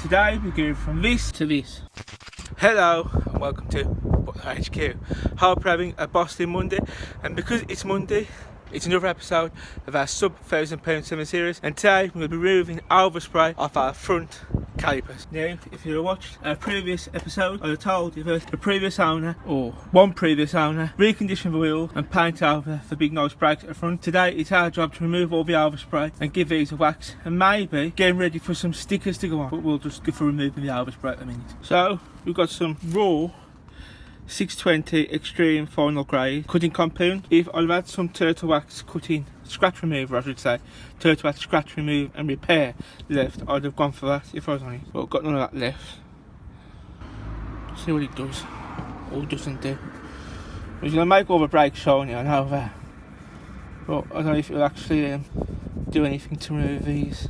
Today we're going from this to this. Hello and welcome to Butler.Head.Quarters. Hope you're having a Boston Monday, and because it's Monday, it's another episode of our sub £1,000 summer series, and today we're going to be removing overspray off our front calipers. Now, if you watched our previous episode, I told you that the previous owner, or one previous owner, reconditioned the wheel and paint over the big nose brakes at the front. Today it's our job to remove all the overspray and give these a wax, and maybe getting ready for some stickers to go on, but we'll just go for removing the overspray at a minute. So we've got some raw 620 extreme final grade cutting compound. If I've had some turtle wax cutting scratch remover, I should say, turtle wax scratch remove and repair left, I'd have gone for that if I was on it, but I've got none of that left. See what it does or doesn't do. It's going to make all the brakes shiny, I know that, but I don't know if it'll actually do anything to remove these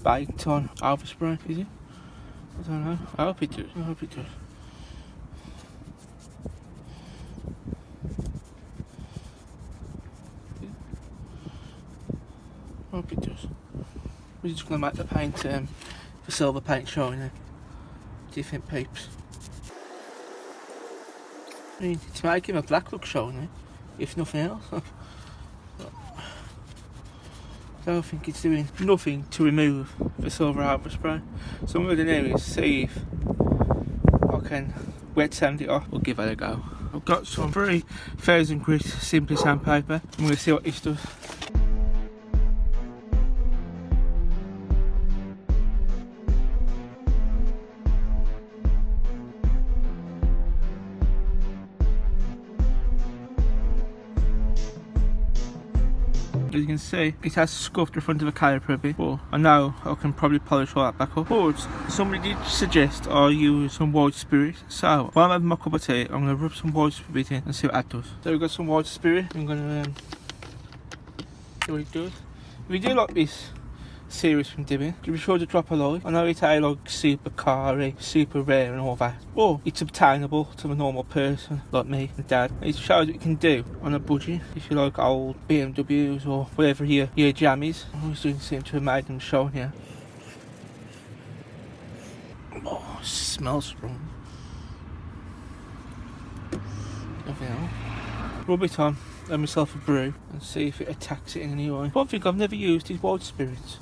baked on overspray, is it? I don't know. I hope it does. I hope it does. I hope it does. We're just going to make the paint, the silver paint shiny. What do you think, peeps? I mean, it's making the black look shiny, if nothing else. I don't think it's doing nothing to remove the silver overspray. So what I'm going to do is see if I can wet sand it off or give it a go. I've got some 3000 grit Simply sandpaper. I'm going to see what this does. As you can see, it has scuffed the front of the caliper a bit, but I know I can probably polish all that back up. But somebody did suggest I use some white spirit, so while I'm having my cup of tea, I'm going to rub some white spirit in and see what that does. So we've got some white spirit. I'm going to see what it does. If you do like this series from Dibbing, be sure to drop a like. I know it's like super car-y, super rare and all that, but it's obtainable to a normal person like me and Dad. It shows what you can do on a budget if you like old BMWs or whatever your jam is. I always do seem to have made them shine here. Oh, it smells strong. Nothing else. Rub it on, let myself a brew and see if it attacks it in any way. One thing I've never used is white spirits.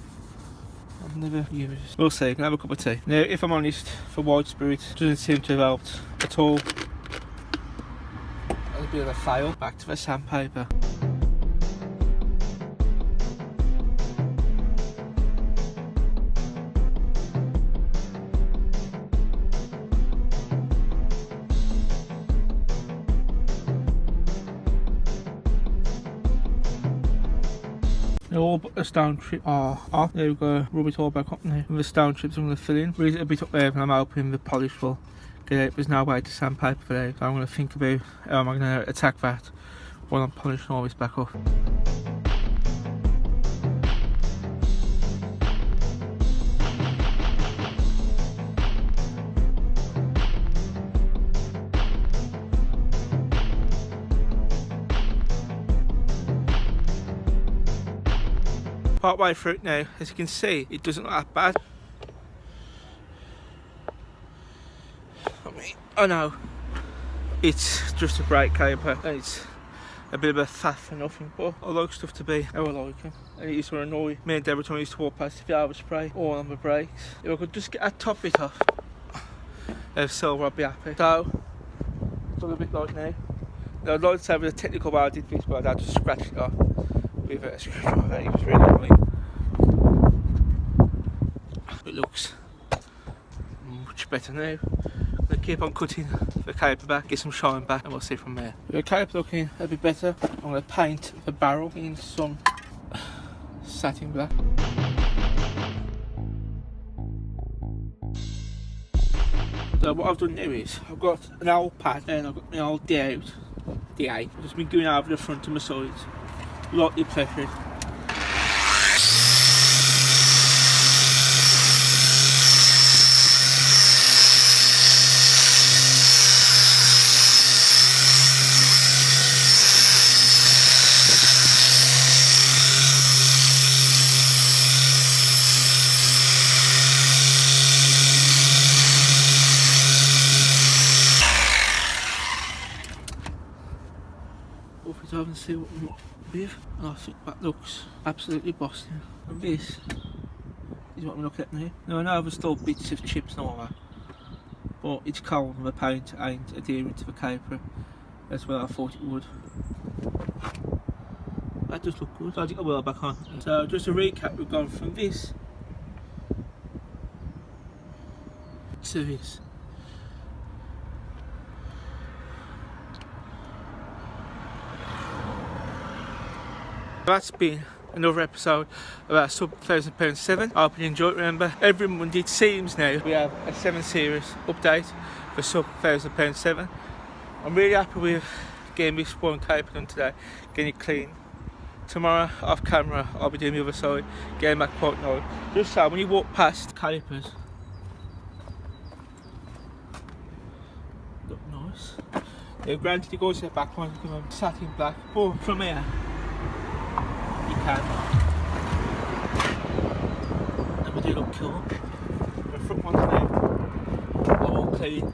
I've never used. We'll see, can I have a cup of tea? Now, if I'm honest, for white spirit, doesn't seem to have helped at all. A bit of a fail. Back to the sandpaper. All but the stone chip are off. There we go, rub it all back up now. And the stone chips I'm going to fill in. Raise it a bit up there, and I'm hoping the polish will get out. There's no way to sandpaper for that, so I'm going to think about how I'm going to attack that while I'm polishing all this back up. Part way through it now, as you can see, it doesn't look that bad. I know it's just a brake caliper and it's a bit of a faff for nothing, but I like stuff to be how I like them, and it used to annoy me and every time I used to walk past the overspray or on the brakes. If I could just get a top bit off of silver, I'd be happy. So it's all a bit like now. Now I'd like to say with a technical way I did this, but I just scratched it off with a screwdriver. It was really annoying. It looks much better now. I'm going to keep on cutting the caliper back, get some shine back, and we'll see from there. With the caliper looking a bit better, I'm going to paint the barrel in some satin black. So what I've done now is, I've got an old pad and I've got my old D8. I've just been going over the front and my sides, lightly pressured. so I can see what I'm with, and I think that looks absolutely Boston. And this is what I'm looking at now. Now I know there's still bits of chips and all that, but it's cold and the paint ain't adhering to the caper as well I thought it would. That does look good. So I'll get the wheel back on. So just a recap, we've gone from this to this. That's been another episode of our sub £1,000 7. I hope you enjoyed. Remember, every Monday it seems now we have a 7 Series update for sub £1,000 7. I'm really happy with getting this one caper done today, getting it clean. Tomorrow off camera I'll be doing the other side, getting that quite nice. Just so when you walk past calipers, look nice. Yeah, granted you go to the back one, you can satin black, but from here you can. And they do look cool. The front ones now are all clean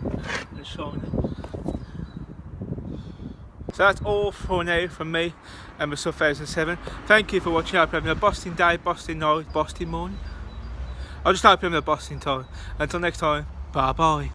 and shiny. So that's all for now from me and my sub 1007. Thank you for watching. I hope you're having a Boston day, Boston night, Boston morning. I just hope you're having a Boston time. Until next time, bye bye.